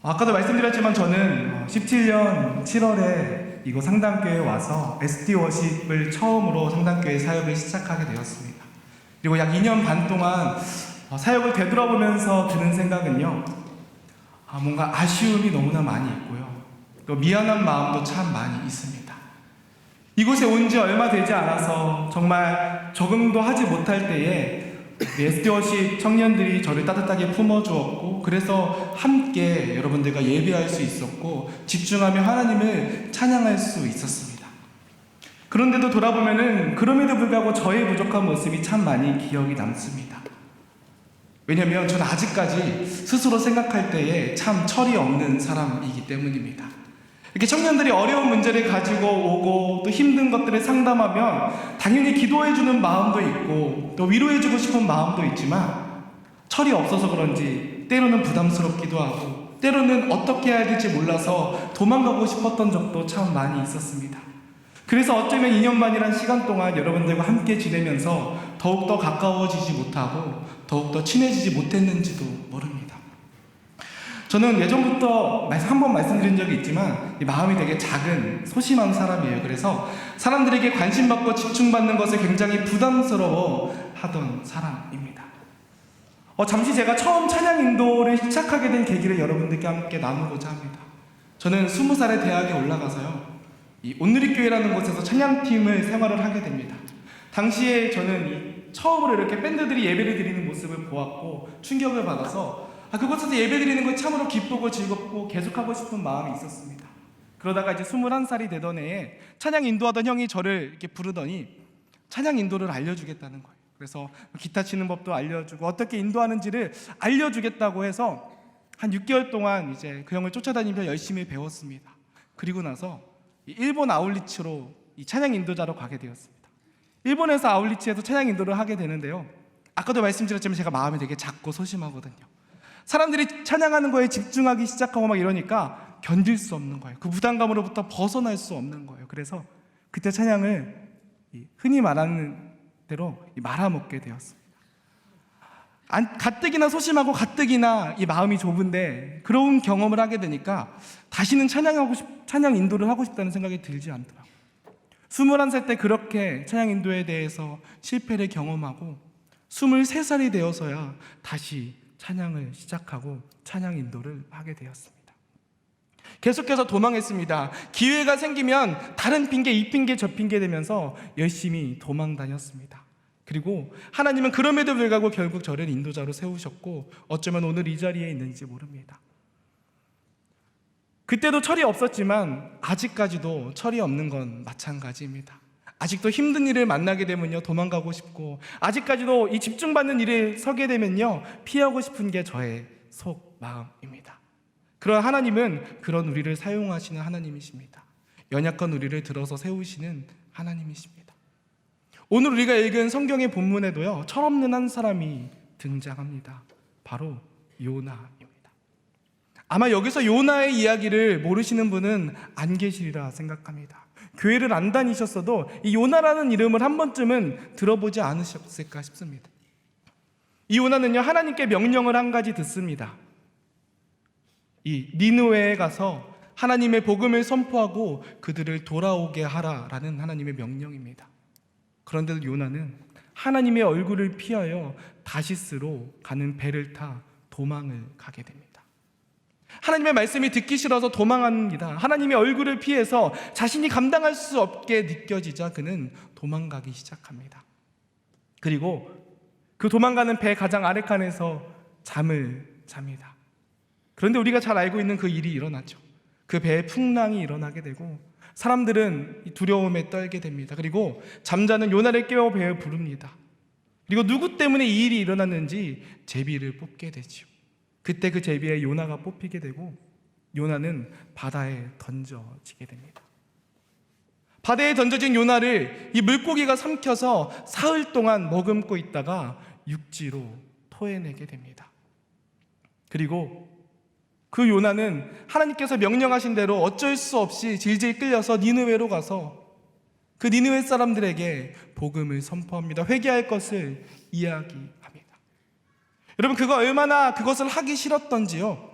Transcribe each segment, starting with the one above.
아까도 말씀드렸지만 저는 17년 7월에 이곳 상담교회에 와서 SD 워십을 처음으로 상담교회 사역을 시작하게 되었습니다. 그리고 약 2년 반 동안 사역을 되돌아보면서 드는 생각은요, 뭔가 아쉬움이 너무나 많이 있고요, 또 미안한 마음도 참 많이 있습니다. 이곳에 온 지 얼마 되지 않아서 정말 적응도 하지 못할 때에 SD 워십 청년들이 저를 따뜻하게 품어주었고, 그래서 함께 여러분들과 예배할 수 있었고 집중하며 하나님을 찬양할 수 있었습니다. 그런데도 돌아보면은 그럼에도 불구하고 저의 부족한 모습이 참 많이 기억이 남습니다. 왜냐하면 저는 아직까지 스스로 생각할 때에 참 철이 없는 사람이기 때문입니다. 이렇게 청년들이 어려운 문제를 가지고 오고 또 힘든 것들을 상담하면 당연히 기도해주는 마음도 있고 또 위로해주고 싶은 마음도 있지만 철이 없어서 그런지 때로는 부담스럽기도 하고 때로는 어떻게 해야 될지 몰라서 도망가고 싶었던 적도 참 많이 있었습니다. 그래서 어쩌면 2년 반이란 시간 동안 여러분들과 함께 지내면서 더욱더 가까워지지 못하고 더욱더 친해지지 못했는지도 모릅니다. 저는 예전부터 한번 말씀드린 적이 있지만 마음이 되게 작은 소심한 사람이에요. 그래서 사람들에게 관심받고 집중받는 것을 굉장히 부담스러워 하던 사람입니다. 잠시 제가 처음 찬양 인도를 시작하게 된 계기를 여러분들께 함께 나누고자 합니다. 저는 20살에 대학에 올라가서요, 이 온누리교회라는 곳에서 찬양팀을 생활을 하게 됩니다. 당시에 저는 처음으로 이렇게 밴드들이 예배를 드리는 모습을 보았고 충격을 받아서 그곳에서 예배드리는 걸 참으로 기쁘고 즐겁고 계속하고 싶은 마음이 있었습니다. 그러다가 이제 21살이 되던 해에 찬양 인도하던 형이 저를 이렇게 부르더니 찬양 인도를 알려주겠다는 거예요. 그래서 기타 치는 법도 알려주고 어떻게 인도하는지를 알려주겠다고 해서 한 6개월 동안 이제 그 형을 쫓아다니면서 열심히 배웠습니다. 그리고 나서 일본 아울리츠로 이 찬양 인도자로 가게 되었습니다. 일본에서 아울리츠에서 찬양 인도를 하게 되는데요, 아까도 말씀드렸지만 제가 마음이 되게 작고 소심하거든요. 사람들이 찬양하는 거에 집중하기 시작하고 막 이러니까 견딜 수 없는 거예요. 그 부담감으로부터 벗어날 수 없는 거예요. 그래서 그때 찬양을 흔히 말하는 대로 말아먹게 되었습니다. 가뜩이나 소심하고 가뜩이나 이 마음이 좁은데 그런 경험을 하게 되니까 다시는 찬양 인도를 하고 싶다는 생각이 들지 않더라고요. 21살 때 그렇게 찬양 인도에 대해서 실패를 경험하고 23살이 되어서야 다시 찬양을 시작하고 찬양 인도를 하게 되었습니다. 계속해서 도망했습니다. 기회가 생기면 다른 핑계, 이 핑계, 저 핑계 되면서 열심히 도망 다녔습니다. 그리고 하나님은 그럼에도 불구하고 결국 저를 인도자로 세우셨고 어쩌면 오늘 이 자리에 있는지 모릅니다. 그때도 철이 없었지만 아직까지도 철이 없는 건 마찬가지입니다. 아직도 힘든 일을 만나게 되면요, 도망가고 싶고 아직까지도 이 집중받는 일에 서게 되면요, 피하고 싶은 게 저의 속 마음입니다. 그런 하나님은 그런 우리를 사용하시는 하나님이십니다. 연약한 우리를 들어서 세우시는 하나님이십니다. 오늘 우리가 읽은 성경의 본문에도요, 철없는 한 사람이 등장합니다. 바로 요나입니다. 아마 여기서 요나의 이야기를 모르시는 분은 안 계시리라 생각합니다. 교회를 안 다니셨어도 이 요나라는 이름을 한 번쯤은 들어보지 않으셨을까 싶습니다. 이 요나는요, 하나님께 명령을 한 가지 듣습니다. 이 니느웨에 가서 하나님의 복음을 선포하고 그들을 돌아오게 하라라는 하나님의 명령입니다. 그런데도 요나는 하나님의 얼굴을 피하여 다시스로 가는 배를 타 도망을 가게 됩니다. 하나님의 말씀이 듣기 싫어서 도망합니다. 하나님의 얼굴을 피해서 자신이 감당할 수 없게 느껴지자 그는 도망가기 시작합니다. 그리고 그 도망가는 배 가장 아래칸에서 잠을 잡니다. 그런데 우리가 잘 알고 있는 그 일이 일어나죠. 그 배에 풍랑이 일어나게 되고 사람들은 두려움에 떨게 됩니다. 그리고 잠자는 요나를 깨워 배에 부릅니다. 그리고 누구 때문에 이 일이 일어났는지 제비를 뽑게 되죠. 그때 그 제비에 요나가 뽑히게 되고 요나는 바다에 던져지게 됩니다. 바다에 던져진 요나를 이 물고기가 삼켜서 사흘 동안 머금고 있다가 육지로 토해내게 됩니다. 그리고 그 요나는 하나님께서 명령하신 대로 어쩔 수 없이 질질 끌려서 니느웨로 가서 그 니느웨 사람들에게 복음을 선포합니다. 회개할 것을 이야기합니다. 여러분, 그것을 하기 싫었던지요,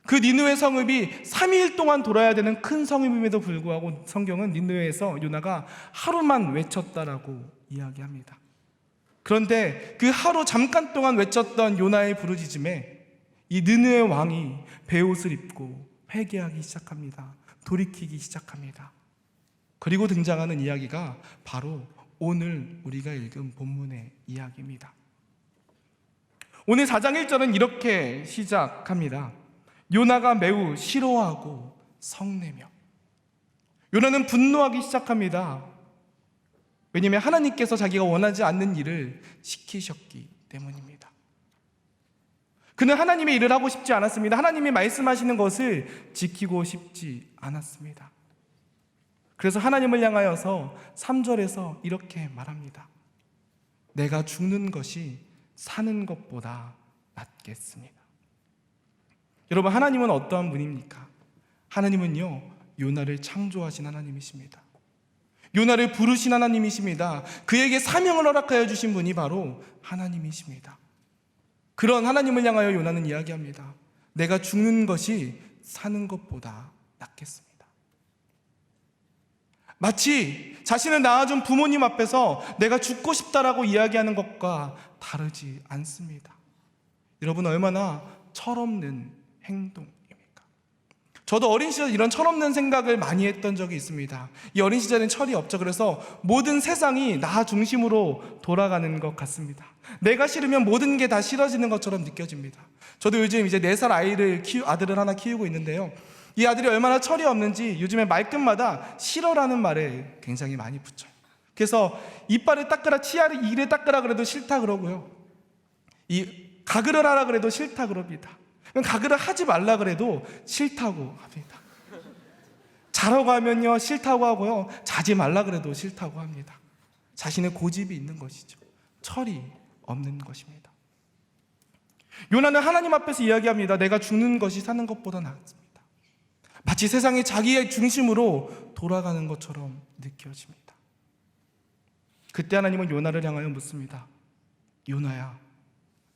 그 니느웨 성읍이 3일 동안 돌아야 되는 큰 성읍임에도 불구하고 성경은 니느웨에서 요나가 하루만 외쳤다라고 이야기합니다. 그런데 그 하루 잠깐 동안 외쳤던 요나의 부르짖음에 이 느느웨 왕이 베옷을 입고 회개하기 시작합니다. 돌이키기 시작합니다. 그리고 등장하는 이야기가 바로 오늘 우리가 읽은 본문의 이야기입니다. 오늘 4장 1절은 이렇게 시작합니다. 요나가 매우 싫어하고 성내며. 요나는 분노하기 시작합니다. 왜냐하면 하나님께서 자기가 원하지 않는 일을 시키셨기 때문입니다. 그는 하나님의 일을 하고 싶지 않았습니다. 하나님이 말씀하시는 것을 지키고 싶지 않았습니다. 그래서 하나님을 향하여서 3절에서 이렇게 말합니다. 내가 죽는 것이 사는 것보다 낫겠습니다. 여러분, 하나님은 어떠한 분입니까? 하나님은요, 요나를 창조하신 하나님이십니다. 요나를 부르신 하나님이십니다. 그에게 사명을 허락하여 주신 분이 바로 하나님이십니다. 그런 하나님을 향하여 요나는 이야기합니다. 내가 죽는 것이 사는 것보다 낫겠습니다. 마치 자신을 낳아준 부모님 앞에서 내가 죽고 싶다라고 이야기하는 것과 다르지 않습니다. 여러분, 얼마나 철없는 행동입니까? 저도 어린 시절 이런 철없는 생각을 많이 했던 적이 있습니다. 이 어린 시절엔 철이 없죠. 그래서 모든 세상이 나 중심으로 돌아가는 것 같습니다. 내가 싫으면 모든 게 다 싫어지는 것처럼 느껴집니다. 저도 요즘 이제 4살 아들을 하나 키우고 있는데요. 이 아들이 얼마나 철이 없는지 요즘에 말끝마다 싫어라는 말에 굉장히 많이 붙여요. 그래서 이빨을 닦으라, 치아를 이를 닦으라 그래도 싫다 그러고요. 이 가글을 하라 그래도 싫다 그럽니다. 가글을 하지 말라 그래도 싫다고 합니다. 자라고 하면요 싫다고 하고요, 자지 말라 그래도 싫다고 합니다. 자신의 고집이 있는 것이죠. 철이 없는 것입니다. 요나는 하나님 앞에서 이야기합니다. 내가 죽는 것이 사는 것보다 낫습니다. 마치 세상이 자기의 중심으로 돌아가는 것처럼 느껴집니다. 그때 하나님은 요나를 향하여 묻습니다. 요나야,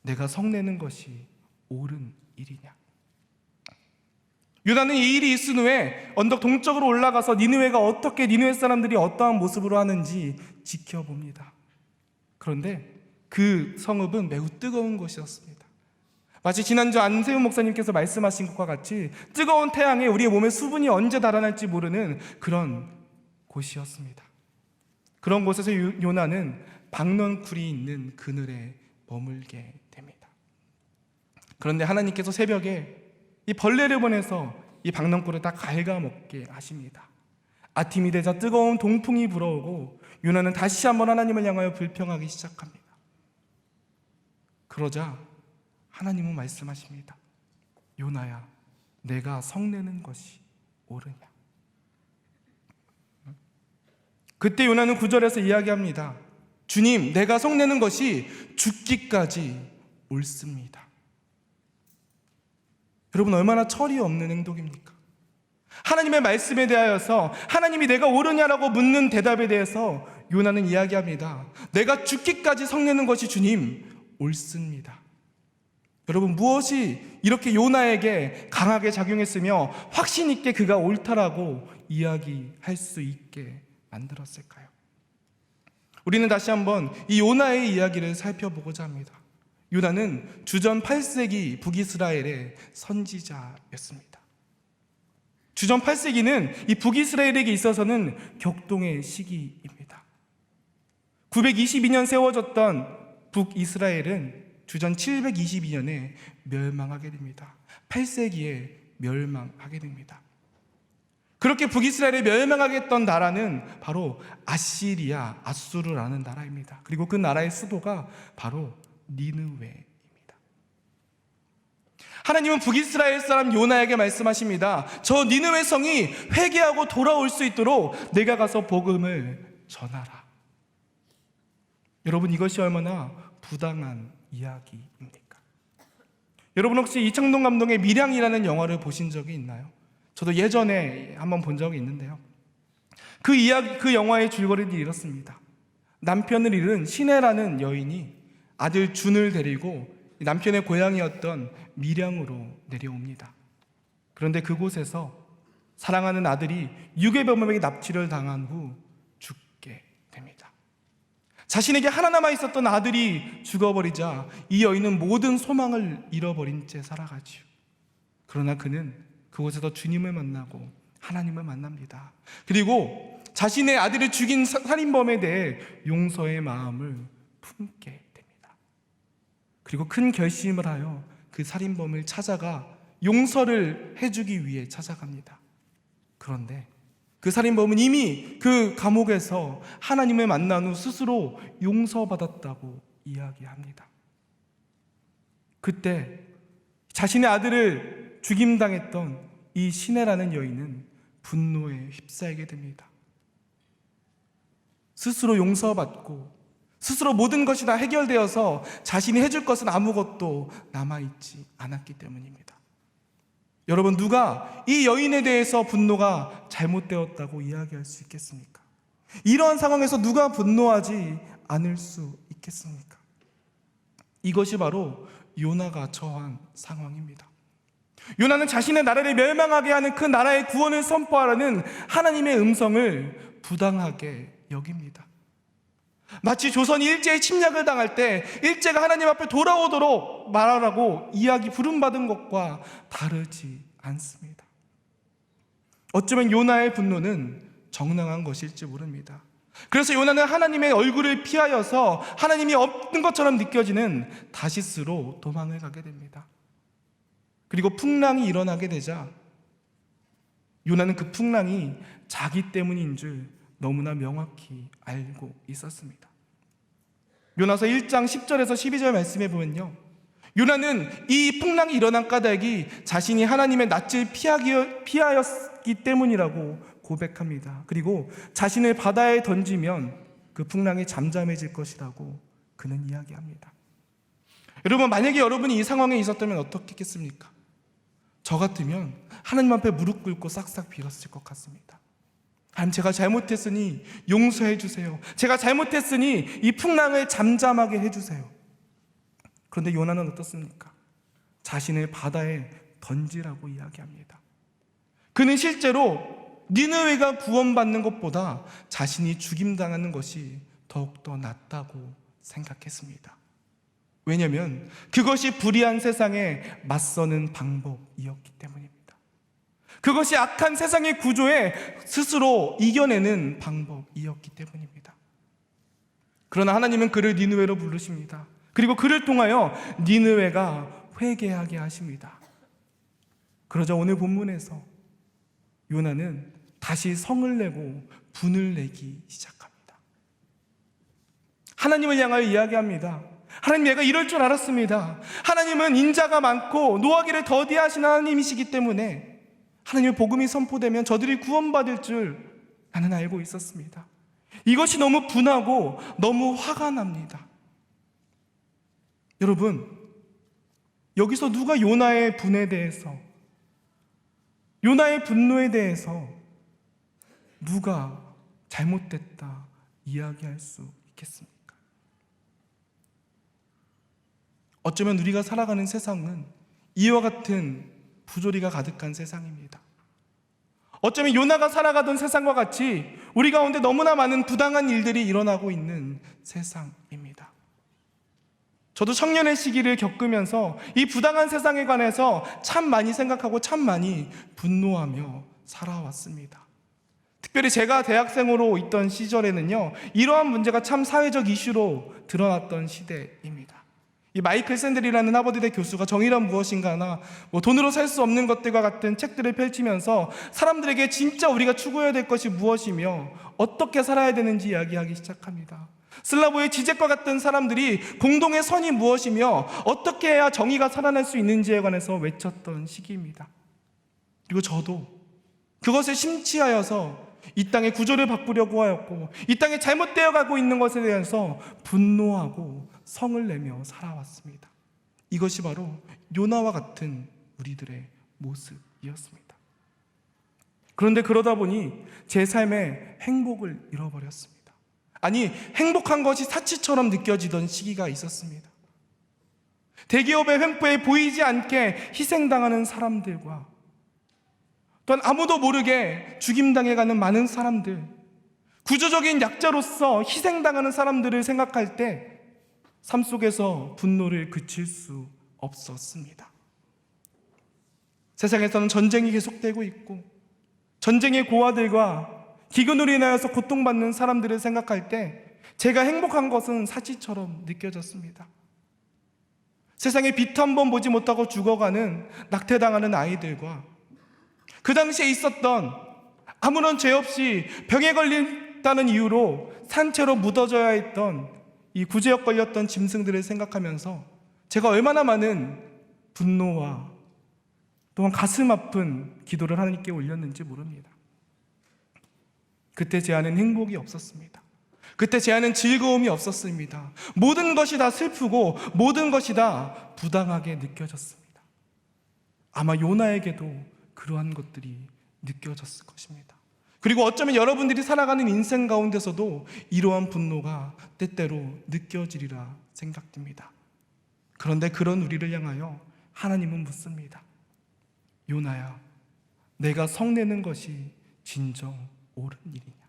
내가 성내는 것이 옳은 일이냐? 요나는 이 일이 있은 후에 언덕 동쪽으로 올라가서 니느웨 사람들이 어떠한 모습으로 하는지 지켜봅니다. 그런데 그 성읍은 매우 뜨거운 곳이었습니다. 마치 지난주 안세훈 목사님께서 말씀하신 것과 같이 뜨거운 태양에 우리의 몸에 수분이 언제 달아날지 모르는 그런 곳이었습니다. 그런 곳에서 요나는 박넝쿨이 있는 그늘에 머물게 됩니다. 그런데 하나님께서 새벽에 이 벌레를 보내서 이 박넝쿨을 다 갉아먹게 하십니다. 아침이 되자 뜨거운 동풍이 불어오고 요나는 다시 한번 하나님을 향하여 불평하기 시작합니다. 그러자 하나님은 말씀하십니다. 요나야, 내가 성내는 것이 옳으냐? 그때 요나는 9절에서 이야기합니다. 주님, 내가 성내는 것이 죽기까지 옳습니다. 여러분, 얼마나 철이 없는 행동입니까? 하나님의 말씀에 대하여서 하나님이 내가 옳으냐라고 묻는 대답에 대해서 요나는 이야기합니다. 내가 죽기까지 성내는 것이 주님 옳습니다. 여러분, 무엇이 이렇게 요나에게 강하게 작용했으며 확신 있게 그가 옳다라고 이야기할 수 있게 만들었을까요? 우리는 다시 한번 이 요나의 이야기를 살펴보고자 합니다. 요나는 주전 8세기 북이스라엘의 선지자였습니다. 주전 8세기는 이 북이스라엘에게 있어서는 격동의 시기입니다. 922년 세워졌던 북이스라엘은 주전 722년에 멸망하게 됩니다. 8세기에 멸망하게 됩니다. 그렇게 북이스라엘이 멸망하게 했던 나라는 바로 아수르라는 나라입니다. 그리고 그 나라의 수도가 바로 니느웨입니다. 하나님은 북이스라엘 사람 요나에게 말씀하십니다. 저 니느웨 성이 회개하고 돌아올 수 있도록 내가 가서 복음을 전하라. 여러분, 이것이 얼마나 부당한 이야기입니까? 여러분, 혹시 이창동 감독의 밀양이라는 영화를 보신 적이 있나요? 저도 예전에 한번 본 적이 있는데요. 그 영화의 줄거리는 이렇습니다. 남편을 잃은 신혜라는 여인이 아들 준을 데리고 남편의 고향이었던 밀양으로 내려옵니다. 그런데 그곳에서 사랑하는 아들이 유괴범에게 납치를 당한 후 죽게 됩니다. 자신에게 하나 남아 있었던 아들이 죽어버리자 이 여인은 모든 소망을 잃어버린 채 살아가지요. 그러나 그는 그곳에서 주님을 만나고 하나님을 만납니다. 그리고 자신의 아들을 죽인 살인범에 대해 용서의 마음을 품게 됩니다. 그리고 큰 결심을 하여 그 살인범을 찾아가 용서를 해주기 위해 찾아갑니다. 그런데 그 살인범은 이미 그 감옥에서 하나님을 만난 후 스스로 용서받았다고 이야기합니다. 그때 자신의 아들을 죽임당했던 이 시내라는 여인은 분노에 휩싸이게 됩니다. 스스로 용서받고 스스로 모든 것이 다 해결되어서 자신이 해줄 것은 아무것도 남아있지 않았기 때문입니다. 여러분, 누가 이 여인에 대해서 분노가 잘못되었다고 이야기할 수 있겠습니까? 이러한 상황에서 누가 분노하지 않을 수 있겠습니까? 이것이 바로 요나가 처한 상황입니다. 요나는 자신의 나라를 멸망하게 하는 그 나라의 구원을 선포하라는 하나님의 음성을 부당하게 여깁니다. 마치 조선이 일제의 침략을 당할 때 일제가 하나님 앞에 돌아오도록 말하라고 부름받은 것과 다르지 않습니다. 어쩌면 요나의 분노는 정당한 것일지 모릅니다. 그래서 요나는 하나님의 얼굴을 피하여서 하나님이 없는 것처럼 느껴지는 다시스로 도망을 가게 됩니다. 그리고 풍랑이 일어나게 되자 요나는 그 풍랑이 자기 때문인 줄 너무나 명확히 알고 있었습니다. 요나서 1장 10절에서 12절 말씀해 보면요, 요나는 이 풍랑이 일어난 까닭이 자신이 하나님의 낯을 피하였기 때문이라고 고백합니다. 그리고 자신을 바다에 던지면 그 풍랑이 잠잠해질 것이라고 그는 이야기합니다. 여러분, 만약에 여러분이 이 상황에 있었다면 어떻게 했겠습니까? 저 같으면 하나님 앞에 무릎 꿇고 싹싹 빌었을 것 같습니다. 하나님, 제가 잘못했으니 용서해 주세요. 제가 잘못했으니 이 풍랑을 잠잠하게 해주세요. 그런데 요나는 어떻습니까? 자신을 바다에 던지라고 이야기합니다. 그는 실제로 니느웨가 구원받는 것보다 자신이 죽임당하는 것이 더욱더 낫다고 생각했습니다. 왜냐하면 그것이 불의한 세상에 맞서는 방법이었기 때문입니다. 그것이 악한 세상의 구조에 스스로 이겨내는 방법이었기 때문입니다. 그러나 하나님은 그를 니느웨로 부르십니다. 그리고 그를 통하여 니느웨가 회개하게 하십니다. 그러자 오늘 본문에서 요나는 다시 성을 내고 분을 내기 시작합니다. 하나님을 향하여 이야기합니다. 하나님, 내가 이럴 줄 알았습니다. 하나님은 인자가 많고 노하기를 더디하신 하나님이시기 때문에 하나님의 복음이 선포되면 저들이 구원받을 줄 나는 알고 있었습니다. 이것이 너무 분하고 너무 화가 납니다. 여러분, 여기서 누가 요나의 분에 대해서, 요나의 분노에 대해서 누가 잘못됐다 이야기할 수 있겠습니까? 어쩌면 우리가 살아가는 세상은 이와 같은 부조리가 가득한 세상입니다. 어쩌면 요나가 살아가던 세상과 같이 우리 가운데 너무나 많은 부당한 일들이 일어나고 있는 세상입니다. 저도 청년의 시기를 겪으면서 이 부당한 세상에 관해서 참 많이 생각하고 참 많이 분노하며 살아왔습니다. 특별히 제가 대학생으로 있던 시절에는요, 이러한 문제가 참 사회적 이슈로 드러났던 시대입니다. 이 마이클 샌들이라는 하버드대 교수가 정의란 무엇인가나 돈으로 살 수 없는 것들과 같은 책들을 펼치면서 사람들에게 진짜 우리가 추구해야 될 것이 무엇이며 어떻게 살아야 되는지 이야기하기 시작합니다. 슬라보의 지젝과 같은 사람들이 공동의 선이 무엇이며 어떻게 해야 정의가 살아날 수 있는지에 관해서 외쳤던 시기입니다. 그리고 저도 그것에 심취하여서 이 땅의 구조를 바꾸려고 하였고 이 땅에 잘못되어 가고 있는 것에 대해서 분노하고 성을 내며 살아왔습니다. 이것이 바로 요나와 같은 우리들의 모습이었습니다. 그런데 그러다 보니 제 삶의 행복을 잃어버렸습니다. 아니, 행복한 것이 사치처럼 느껴지던 시기가 있었습니다. 대기업의 횡포에 보이지 않게 희생당하는 사람들과 또한 아무도 모르게 죽임당해가는 많은 사람들, 구조적인 약자로서 희생당하는 사람들을 생각할 때 삶 속에서 분노를 그칠 수 없었습니다. 세상에서는 전쟁이 계속되고 있고 전쟁의 고아들과 기근으로 인하여서 고통받는 사람들을 생각할 때 제가 행복한 것은 사치처럼 느껴졌습니다. 세상에 빛 한 번 보지 못하고 죽어가는 낙태당하는 아이들과 그 당시에 있었던 아무런 죄 없이 병에 걸린다는 이유로 산채로 묻어져야 했던 이 구제역 걸렸던 짐승들을 생각하면서 제가 얼마나 많은 분노와 또한 가슴 아픈 기도를 하나님께 올렸는지 모릅니다. 그때 제 안엔 행복이 없었습니다. 그때 제 안엔 즐거움이 없었습니다. 모든 것이 다 슬프고 모든 것이 다 부당하게 느껴졌습니다. 아마 요나에게도 그러한 것들이 느껴졌을 것입니다. 그리고 어쩌면 여러분들이 살아가는 인생 가운데서도 이러한 분노가 때때로 느껴지리라 생각됩니다. 그런데 그런 우리를 향하여 하나님은 묻습니다. 요나야, 내가 성내는 것이 진정 옳은 일이냐?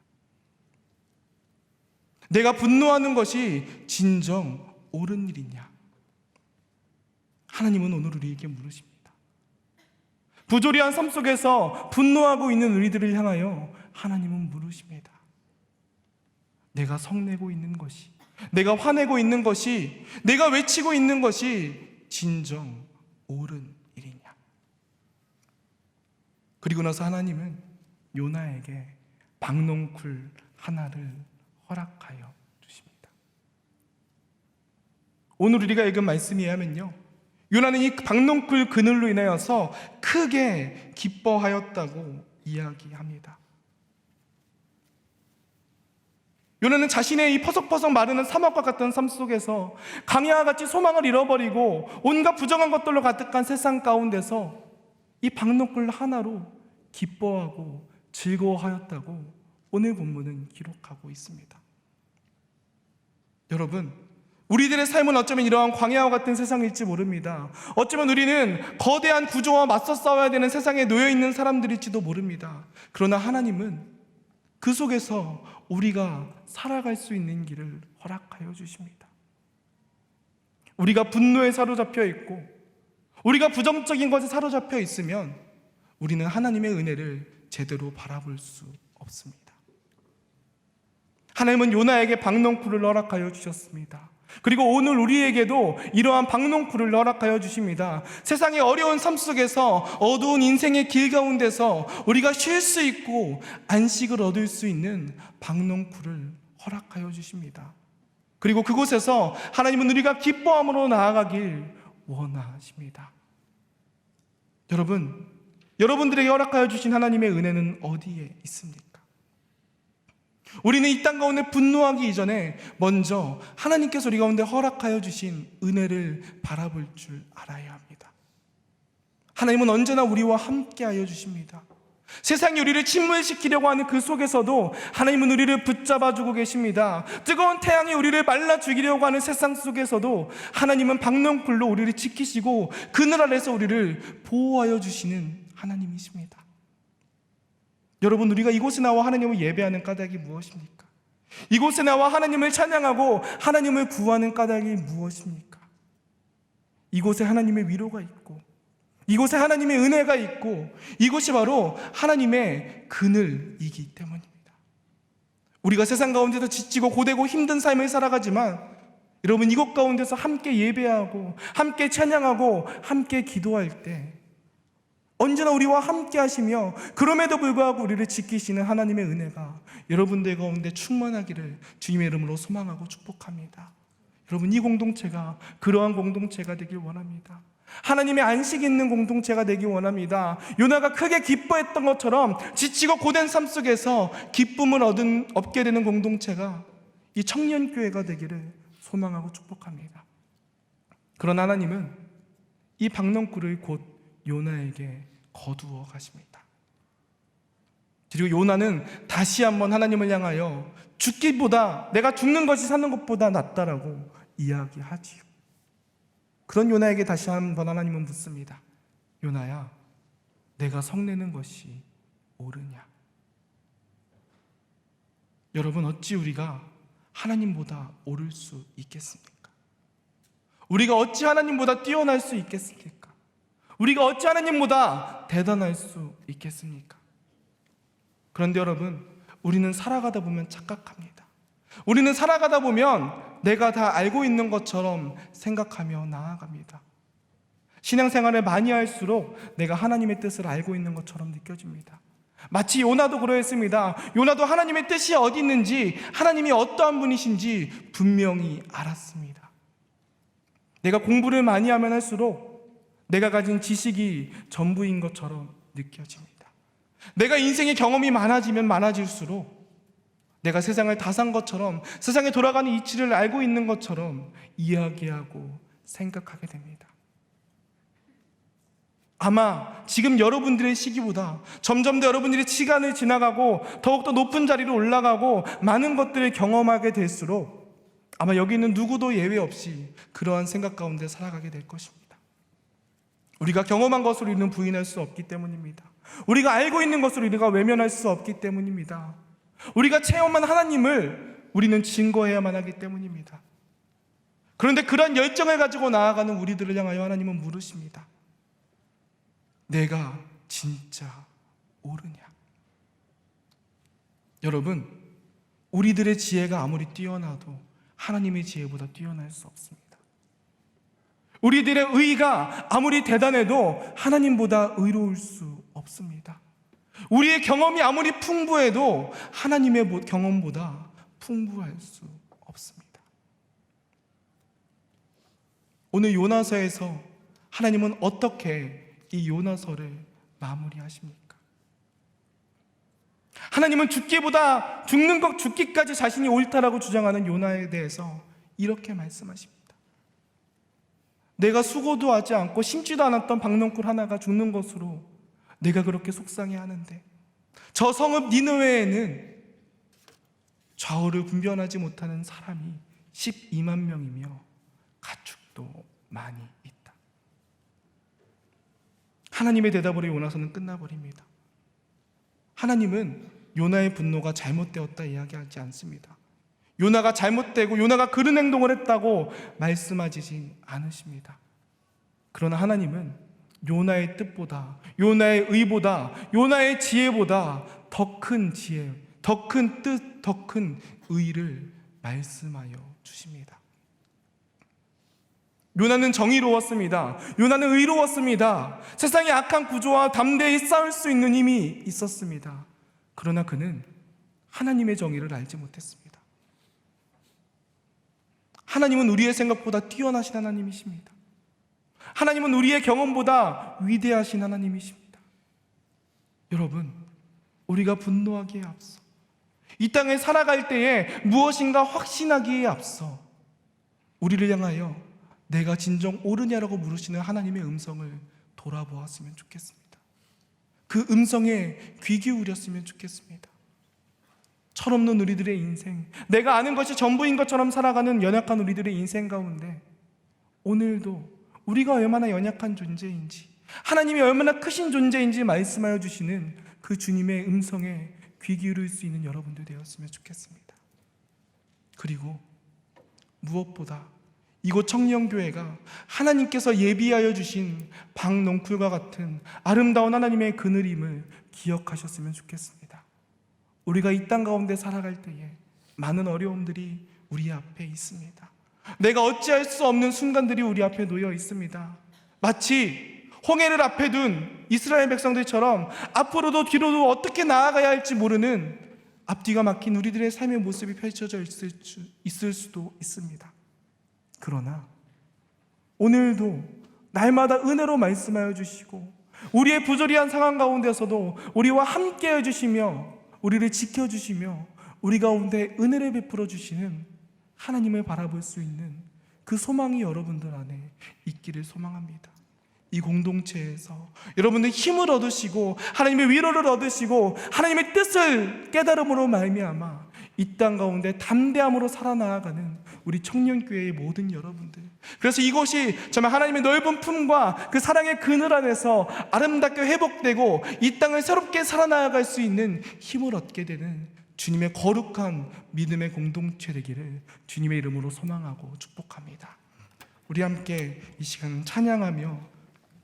내가 분노하는 것이 진정 옳은 일이냐? 하나님은 오늘 우리에게 물으십니다. 부조리한 삶 속에서 분노하고 있는 우리들을 향하여 하나님은 물으십니다. 내가 성내고 있는 것이, 내가 화내고 있는 것이, 내가 외치고 있는 것이 진정 옳은 일이냐? 그리고 나서 하나님은 요나에게 박농쿨 하나를 허락하여 주십니다. 오늘 우리가 읽은 말씀에 의하면요, 요나는 이 박농쿨 그늘로 인하여서 크게 기뻐하였다고 이야기합니다. 요나는 자신의 이 퍼석퍼석 마르는 사막과 같은 삶 속에서 강야와 같이 소망을 잃어버리고 온갖 부정한 것들로 가득한 세상 가운데서 이 박농쿨 하나로 기뻐하고 즐거워하였다고 오늘 본문은 기록하고 있습니다. 여러분, 우리들의 삶은 어쩌면 이러한 광야와 같은 세상일지 모릅니다. 어쩌면 우리는 거대한 구조와 맞서 싸워야 되는 세상에 놓여 있는 사람들일지도 모릅니다. 그러나 하나님은 그 속에서 우리가 살아갈 수 있는 길을 허락하여 주십니다. 우리가 분노에 사로잡혀 있고 우리가 부정적인 것에 사로잡혀 있으면 우리는 하나님의 은혜를 제대로 바라볼 수 없습니다. 하나님은 요나에게 박농쿨을 허락하여 주셨습니다. 그리고 오늘 우리에게도 이러한 박농쿨을 허락하여 주십니다. 세상의 어려운 삶 속에서 어두운 인생의 길 가운데서 우리가 쉴 수 있고 안식을 얻을 수 있는 박농쿨을 허락하여 주십니다. 그리고 그곳에서 하나님은 우리가 기뻐함으로 나아가길 원하십니다. 여러분, 여러분들에게 허락하여 주신 하나님의 은혜는 어디에 있습니까? 우리는 이 땅 가운데 분노하기 이전에 먼저 하나님께서 우리 가운데 허락하여 주신 은혜를 바라볼 줄 알아야 합니다. 하나님은 언제나 우리와 함께하여 주십니다. 세상이 우리를 침몰시키려고 하는 그 속에서도 하나님은 우리를 붙잡아주고 계십니다. 뜨거운 태양이 우리를 말라 죽이려고 하는 세상 속에서도 하나님은 박농쿨로 우리를 지키시고 그늘 아래서 우리를 보호하여 주시는 하나님이십니다. 여러분, 우리가 이곳에 나와 하나님을 예배하는 까닭이 무엇입니까? 이곳에 나와 하나님을 찬양하고 하나님을 구하는 까닭이 무엇입니까? 이곳에 하나님의 위로가 있고 이곳에 하나님의 은혜가 있고 이곳이 바로 하나님의 그늘이기 때문입니다. 우리가 세상 가운데서 지치고 고되고 힘든 삶을 살아가지만 여러분, 이곳 가운데서 함께 예배하고 함께 찬양하고 함께 기도할 때 언제나 우리와 함께 하시며 그럼에도 불구하고 우리를 지키시는 하나님의 은혜가 여러분들 가운데 충만하기를 주님의 이름으로 소망하고 축복합니다. 여러분, 이 공동체가 그러한 공동체가 되길 원합니다. 하나님의 안식이 있는 공동체가 되길 원합니다. 요나가 크게 기뻐했던 것처럼 지치고 고된 삶 속에서 기쁨을 얻게 되는 공동체가 이 청년교회가 되기를 소망하고 축복합니다. 그러나 하나님은 이 박농쿨을 곧 요나에게 거두어 가십니다. 그리고 요나는 다시 한번 하나님을 향하여 죽기보다 내가 죽는 것이 사는 것보다 낫다라고 이야기하지요. 그런 요나에게 다시 한번 하나님은 묻습니다. 요나야, 내가 성내는 것이 옳으냐? 여러분, 어찌 우리가 하나님보다 옳을 수 있겠습니까? 우리가 어찌 하나님보다 뛰어날 수 있겠습니까? 우리가 어찌 하나님보다 대단할 수 있겠습니까? 그런데 여러분, 우리는 살아가다 보면 착각합니다. 우리는 살아가다 보면 내가 다 알고 있는 것처럼 생각하며 나아갑니다. 신앙생활을 많이 할수록 내가 하나님의 뜻을 알고 있는 것처럼 느껴집니다. 마치 요나도 그러했습니다. 요나도 하나님의 뜻이 어디 있는지, 하나님이 어떠한 분이신지 분명히 알았습니다. 내가 공부를 많이 하면 할수록 내가 가진 지식이 전부인 것처럼 느껴집니다. 내가 인생의 경험이 많아지면 많아질수록 내가 세상을 다 산 것처럼, 세상에 돌아가는 이치를 알고 있는 것처럼 이야기하고 생각하게 됩니다. 아마 지금 여러분들의 시기보다 점점 더 여러분들이 시간을 지나가고 더욱더 높은 자리로 올라가고 많은 것들을 경험하게 될수록 아마 여기 있는 누구도 예외 없이 그러한 생각 가운데 살아가게 될 것입니다. 우리가 경험한 것을 우리는 부인할 수 없기 때문입니다. 우리가 알고 있는 것을 우리가 외면할 수 없기 때문입니다. 우리가 체험한 하나님을 우리는 증거해야만 하기 때문입니다. 그런데 그런 열정을 가지고 나아가는 우리들을 향하여 하나님은 물으십니다. 내가 진짜 옳으냐? 여러분, 우리들의 지혜가 아무리 뛰어나도 하나님의 지혜보다 뛰어날 수 없습니다. 우리들의 의가 아무리 대단해도 하나님보다 의로울 수 없습니다. 우리의 경험이 아무리 풍부해도 하나님의 경험보다 풍부할 수 없습니다. 오늘 요나서에서 하나님은 어떻게 이 요나서를 마무리하십니까? 하나님은 죽기까지 자신이 옳다라고 주장하는 요나에 대해서 이렇게 말씀하십니다. 내가 수고도 하지 않고 심지도 않았던 박넝쿨 하나가 죽는 것으로 내가 그렇게 속상해하는데 저 성읍 니느웨에는 좌우를 분별하지 못하는 사람이 12만 명이며 가축도 많이 있다. 하나님의 대답으로 요나서는 끝나버립니다. 하나님은 요나의 분노가 잘못되었다 이야기하지 않습니다. 요나가 잘못되고 요나가 그런 행동을 했다고 말씀하시지 않으십니다. 그러나 하나님은 요나의 뜻보다, 요나의 의보다, 요나의 지혜보다 더 큰 지혜, 더 큰 뜻, 더 큰 의를 말씀하여 주십니다. 요나는 정의로웠습니다. 요나는 의로웠습니다. 세상의 악한 구조와 담대히 싸울 수 있는 힘이 있었습니다. 그러나 그는 하나님의 정의를 알지 못했습니다. 하나님은 우리의 생각보다 뛰어나신 하나님이십니다. 하나님은 우리의 경험보다 위대하신 하나님이십니다. 여러분, 우리가 분노하기에 앞서, 이 땅에 살아갈 때에 무엇인가 확신하기에 앞서 우리를 향하여 내가 진정 옳으냐라고 물으시는 하나님의 음성을 돌아보았으면 좋겠습니다. 그 음성에 귀 기울였으면 좋겠습니다. 철없는 우리들의 인생, 내가 아는 것이 전부인 것처럼 살아가는 연약한 우리들의 인생 가운데 오늘도 우리가 얼마나 연약한 존재인지, 하나님이 얼마나 크신 존재인지 말씀하여 주시는 그 주님의 음성에 귀 기울일 수 있는 여러분들 되었으면 좋겠습니다. 그리고 무엇보다 이곳 청년교회가 하나님께서 예비하여 주신 박넝쿨과 같은 아름다운 하나님의 그늘임을 기억하셨으면 좋겠습니다. 우리가 이 땅 가운데 살아갈 때에 많은 어려움들이 우리 앞에 있습니다. 내가 어찌할 수 없는 순간들이 우리 앞에 놓여 있습니다. 마치 홍해를 앞에 둔 이스라엘 백성들처럼 앞으로도 뒤로도 어떻게 나아가야 할지 모르는 앞뒤가 막힌 우리들의 삶의 모습이 펼쳐져 있을 수도 있습니다. 그러나 오늘도 날마다 은혜로 말씀하여 주시고 우리의 부조리한 상황 가운데서도 우리와 함께 해주시며 우리를 지켜주시며 우리 가운데 은혜를 베풀어 주시는 하나님을 바라볼 수 있는 그 소망이 여러분들 안에 있기를 소망합니다. 이 공동체에서 여러분들 힘을 얻으시고 하나님의 위로를 얻으시고 하나님의 뜻을 깨달음으로 말미암아 이 땅 가운데 담대함으로 살아나가는 우리 청년교회의 모든 여러분들, 그래서 이곳이 정말 하나님의 넓은 품과 그 사랑의 그늘 안에서 아름답게 회복되고 이 땅을 새롭게 살아나갈 수 있는 힘을 얻게 되는 주님의 거룩한 믿음의 공동체 되기를 주님의 이름으로 소망하고 축복합니다. 우리 함께 이 시간 찬양하며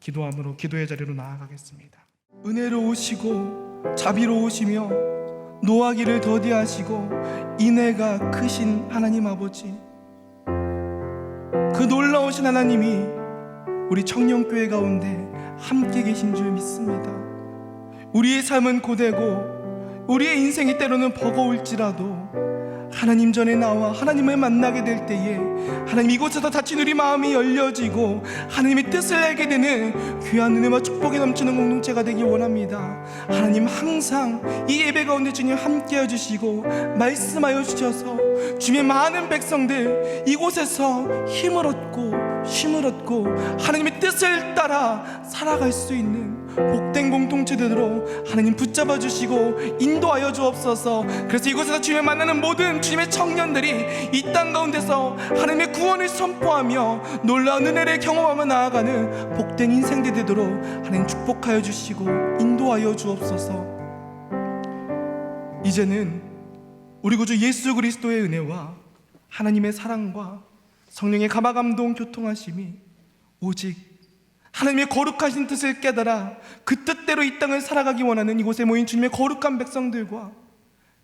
기도함으로 기도의 자리로 나아가겠습니다. 은혜로우시고 자비로우시며 노하기를 더디하시고 인애가 크신 하나님 아버지, 그 놀라우신 하나님이 우리 청년교회 가운데 함께 계신 줄 믿습니다. 우리의 삶은 고되고 우리의 인생이 때로는 버거울지라도 하나님 전에 나와 하나님을 만나게 될 때에 하나님 이곳에서 닫힌 우리 마음이 열려지고 하나님의 뜻을 알게 되는 귀한 은혜와 축복이 넘치는 공동체가 되길 원합니다. 하나님 항상 이 예배 가운데 주님 함께해 주시고 말씀하여 주셔서 주님의 많은 백성들 이곳에서 힘을 얻고 쉼을 얻고 하나님의 뜻을 따라 살아갈 수 있는 복된 공동체들로 하나님 붙잡아 주시고 인도하여 주옵소서. 그래서 이곳에서 주님을 만나는 모든 주님의 청년들이 이 땅 가운데서 하나님의 구원을 선포하며 놀라운 은혜를 경험하며 나아가는 복된 인생들 되도록 하나님 축복하여 주시고 인도하여 주옵소서. 이제는 우리 구주 예수 그리스도의 은혜와 하나님의 사랑과 성령의 감화감동 교통하심이 오직 하나님의 거룩하신 뜻을 깨달아 그 뜻대로 이 땅을 살아가기 원하는 이곳에 모인 주님의 거룩한 백성들과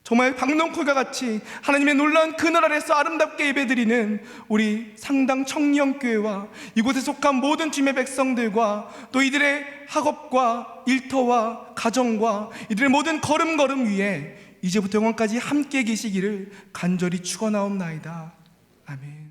정말 박농쿨과 같이 하나님의 놀라운 그늘 아래서 아름답게 예배드리는 우리 상당 청년교회와 이곳에 속한 모든 주님의 백성들과 또 이들의 학업과 일터와 가정과 이들의 모든 걸음걸음 위에 이제부터 영원까지 함께 계시기를 간절히 축원하옵나이다. 아멘.